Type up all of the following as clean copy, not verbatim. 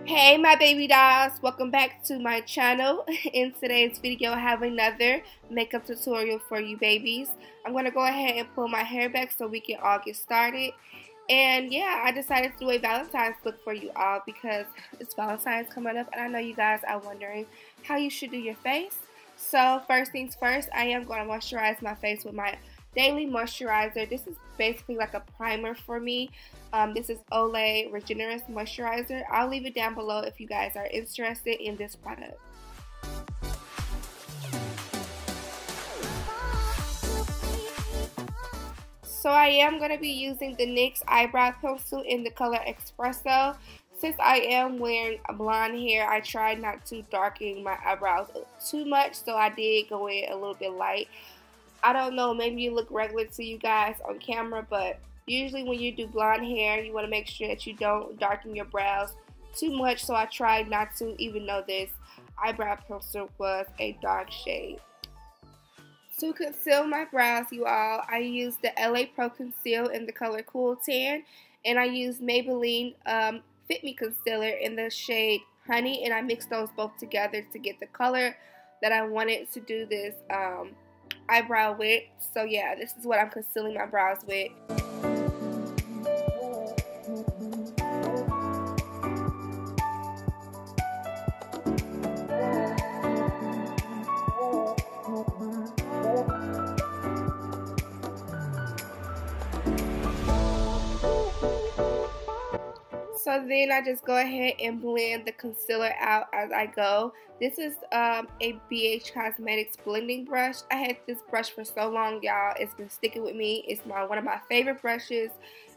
Hey my baby dolls, welcome back to my channel. In today's video I have another makeup tutorial for you babies. I'm going to go ahead and pull my hair back so we can all get started. And yeah, I decided to do a Valentine's look for you all because it's Valentine's coming up and I know you guys are wondering how you should do your face. So first things first, I am going to moisturize my face with my daily moisturizer. This is basically like a primer for me. This is L.A Regenerist moisturizer. I'll leave it down below if you guys are interested in this product. So I am going to be using the NYX eyebrow pencil in the color Expresso. Since I am wearing a blonde hair, I tried not to darken my eyebrows too much, so I did go in a little bit light. I don't know, maybe you look regular to you guys on camera, but usually when you do blonde hair, you want to make sure that you don't darken your brows too much, so I tried not to, even though this eyebrow pencil was a dark shade. To conceal my brows, you all, I used the L.A Pro Conceal in the color Cool Tan, and I used Maybelline Fit Me concealer in the shade Honey, and I mixed those both together to get the color that I wanted to do this eyebrow with. So yeah, this is what I'm concealing my brows with. So then I just go ahead and blend the concealer out as I go. This is a BAE Cosmetics blending brush. I had this brush for so long, y'all. It's been sticking with me. It's one of my favorite brushes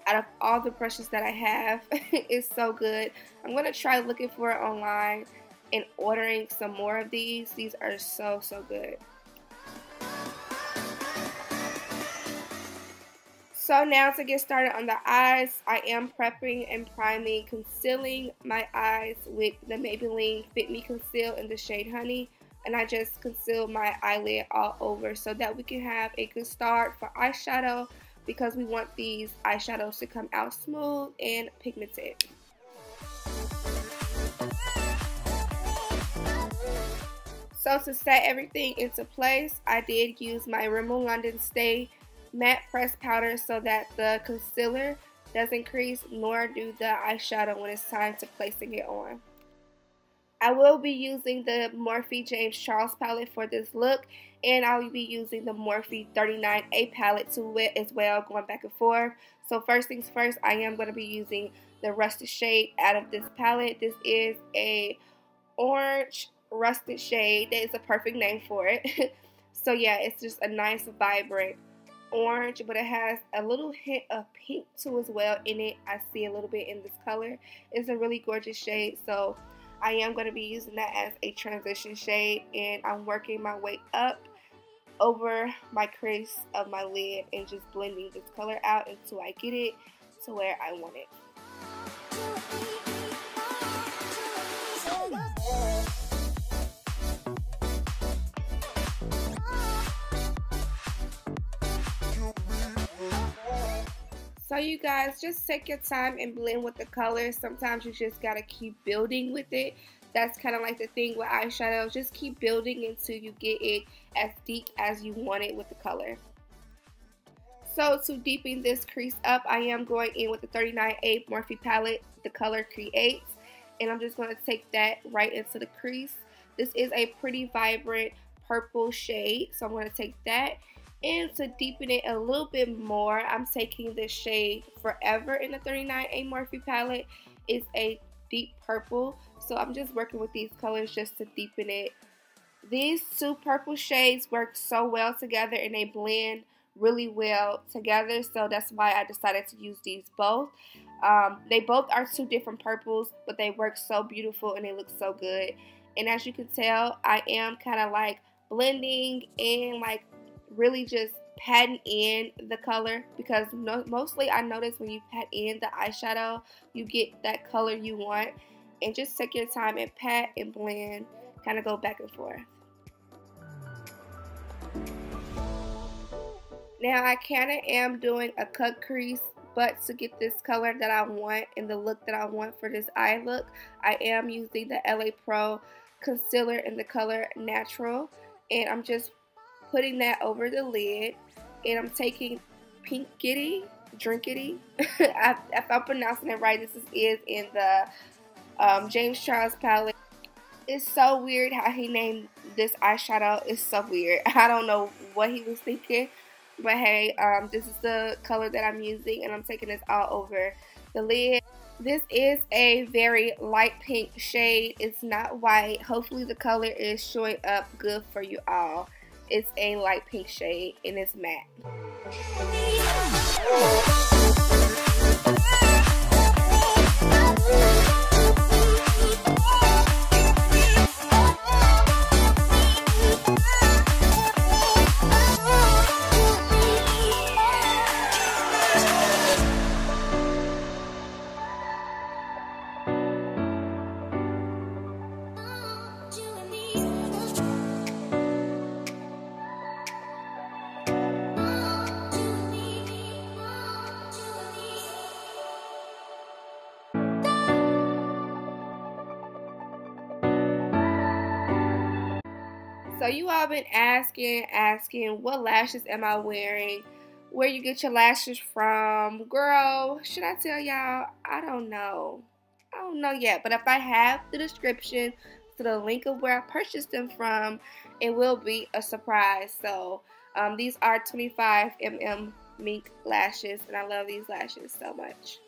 out of all the brushes that I have. It's so good. I'm going to try looking for it online and ordering some more of these. These are so good. So now to get started on the eyes, I am prepping and priming, concealing my eyes with the Maybelline Fit Me Conceal in the shade Honey. And I just conceal my eyelid all over so that we can have a good start for eyeshadow, because we want these eyeshadows to come out smooth and pigmented. So to set everything into place, I did use my Rimmel London Stay Matte pressed powder so that the concealer doesn't crease, nor do the eyeshadow when it's time to placing it on. I will be using the Morphe James Charles palette for this look, and I will be using the Morphe 39A palette to it as well, going back and forth. So first things first, I am going to be using the rusted shade out of this palette. This is a orange rusted shade. That is a perfect name for it. So yeah, it's just a nice vibrant orange, but it has a little hint of pink too as well in it. I see a little bit in this color. It's a really gorgeous shade, so I am going to be using that as a transition shade, and I'm working my way up over my crease of my lid and just blending this color out until I get it to where I want it. So you guys, just take your time and blend with the colors. Sometimes you just gotta keep building with it. That's kind of like the thing with eyeshadows. Just keep building until you get it as deep as you want it with the color. So to deepen this crease up, I am going in with the 39A Morphe palette, the color Creates. And I'm just going to take that right into the crease. This is a pretty vibrant purple shade, so I'm going to take that. And to deepen it a little bit more, I'm taking the shade Forever in the 39A Morphe palette. It's a deep purple, so I'm just working with these colors just to deepen it. These two purple shades work so well together and they blend really well together, so that's why I decided to use these both. They both are two different purples, but they work so beautiful and they look so good. And as you can tell, I am kind of like blending and like really just patting in the color, because mostly I notice when you pat in the eyeshadow, you get that color you want. And just take your time and pat and blend, kind of go back and forth. Now I kind of am doing a cut crease But to get this color that I want and the look that I want for this eye look, I am using the L.A Pro Concealer in the color Natural. And I'm just putting that over the lid. And I'm taking Pinkity, Drinkity, if I'm pronouncing it right, this is in the James Charles palette. It's so weird how he named this eyeshadow. It's so weird. I don't know what he was thinking. But hey, this is the color that I'm using, and I'm taking this all over the lid. This is a very light pink shade. It's not white. Hopefully the color is showing up good for you all. It's a light pink shade, and it's matte. So you all been asking what lashes am I wearing, where you get your lashes from. Girl, should I tell y'all? I don't know. I don't know yet, but if I have the description to the link of where I purchased them from, it will be a surprise. So these are 25mm mink lashes, and I love these lashes so much.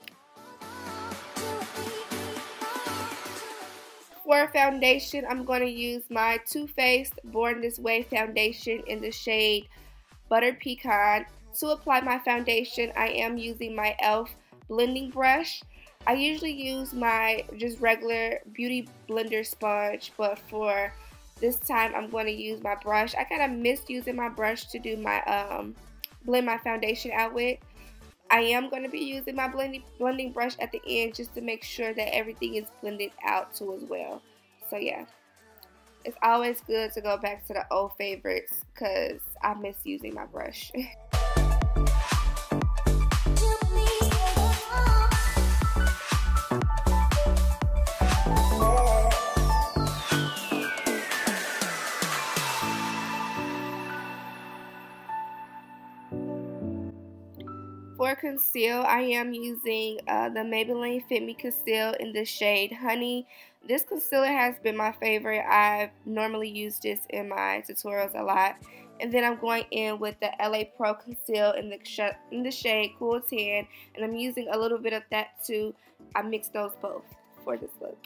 For foundation, I'm going to use my Too Faced Born This Way foundation in the shade Buttered Pecan. To apply my foundation, I am using my e.l.f. blending brush. I usually use my just regular beauty blender sponge, but for this time I'm going to use my brush. I kind of missed using my brush to do my blend my foundation out with. I am going to be using my blending brush at the end just to make sure that everything is blended out too as well. So yeah, it's always good to go back to the old favorites because I miss using my brush. For conceal, I am using the Maybelline Fit Me Conceal in the shade Honey. This concealer has been my favorite. I've normally used this in my tutorials a lot. And then I'm going in with the L.A Pro Conceal in the shade Cool Tan. And I'm using a little bit of that too. I mixed those both for this look.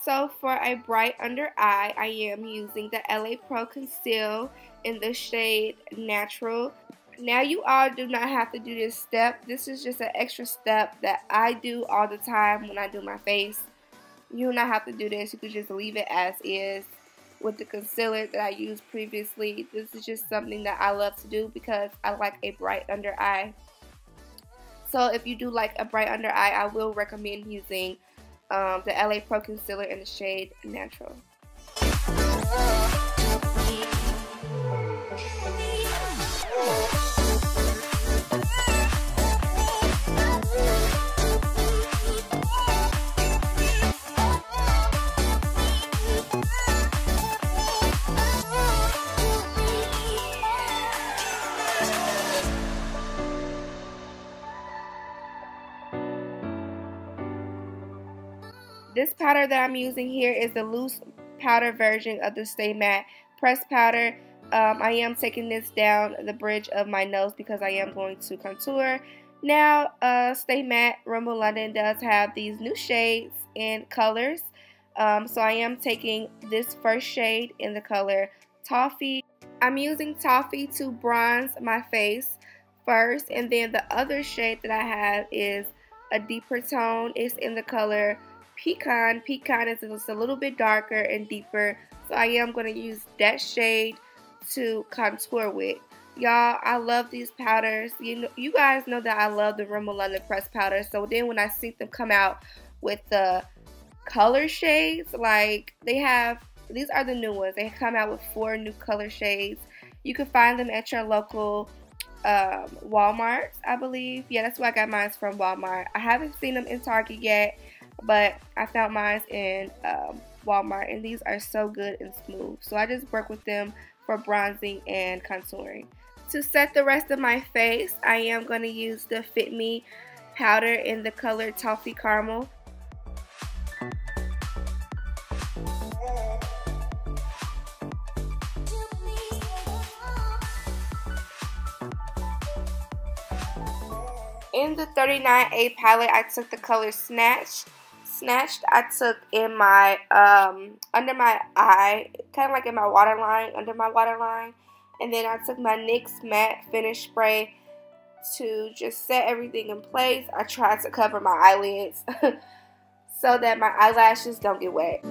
So for a bright under eye, I am using the L.A Pro Conceal in the shade Natural. Now you all do not have to do this step. This is just an extra step that I do all the time when I do my face. You do not have to do this. You could just leave it as is with the concealer that I used previously. This is just something that I love to do because I like a bright under eye. So if you do like a bright under eye, I will recommend using the L.A Pro Concealer in the shade Natural. This powder that I'm using here is the loose powder version of the Stay Matte pressed powder. I am taking this down the bridge of my nose because I am going to contour. Now, Stay Matte Rimmel London does have these new shades and colors. So I am taking this first shade in the color Toffee. I'm using Toffee to bronze my face first, and then the other shade that I have is a deeper tone. It's in the color Pecan. Pecan is just a little bit darker and deeper, so I am going to use that shade to contour with. Y'all, I love these powders. You guys know that I love the Rimmel London pressed powders. So then when I see them come out with the color shades, like these are the new ones. They come out with 4 new color shades. You can find them at your local Walmart, I believe. Yeah, that's where I got mine from, Walmart. I haven't seen them in Target yet, but I found mine in Walmart, and these are so good and smooth. So I just work with them for bronzing and contouring. To set the rest of my face, I am going to use the Fit Me powder in the color Toffee Caramel. In the 39A palette, I took the color Snatched. I took in my under my eye, kind of like in my waterline, under my waterline. And then I took my NYX Matte Finish Spray to just set everything in place. I tried to cover my eyelids so that my eyelashes don't get wet.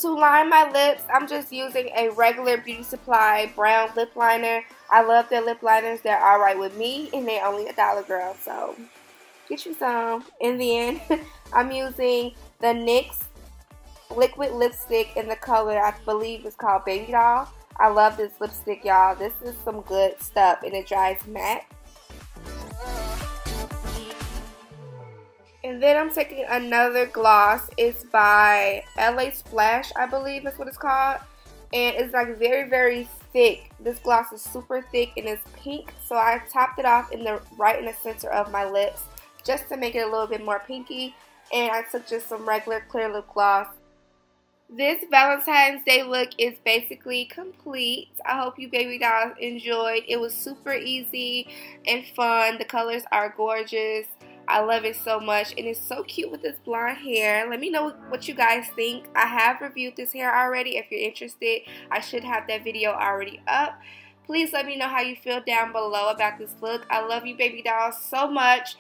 To line my lips, I'm just using a regular Beauty Supply brown lip liner. I love their lip liners. They're alright with me, and they're only $1, girl, so get you some. And then I'm using the NYX Liquid Lipstick in the color, I believe it's called Baby Doll. I love this lipstick, y'all. This is some good stuff, and it dries matte. And then I'm taking another gloss. It's by L.A Splash, I believe is what it's called. And it's like very, very thick. This gloss is super thick and it's pink. So I topped it off right in the center of my lips just to make it a little bit more pinky. And I took just some regular clear lip gloss. This Valentine's Day look is basically complete. I hope you baby dolls enjoyed. It was super easy and fun. The colors are gorgeous. I love it so much, and it's so cute with this blonde hair. Let me know what you guys think. I have reviewed this hair already. If you're interested, I should have that video already up. Please let me know how you feel down below about this look. I love you baby dolls so much.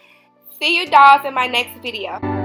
See you dolls in my next video.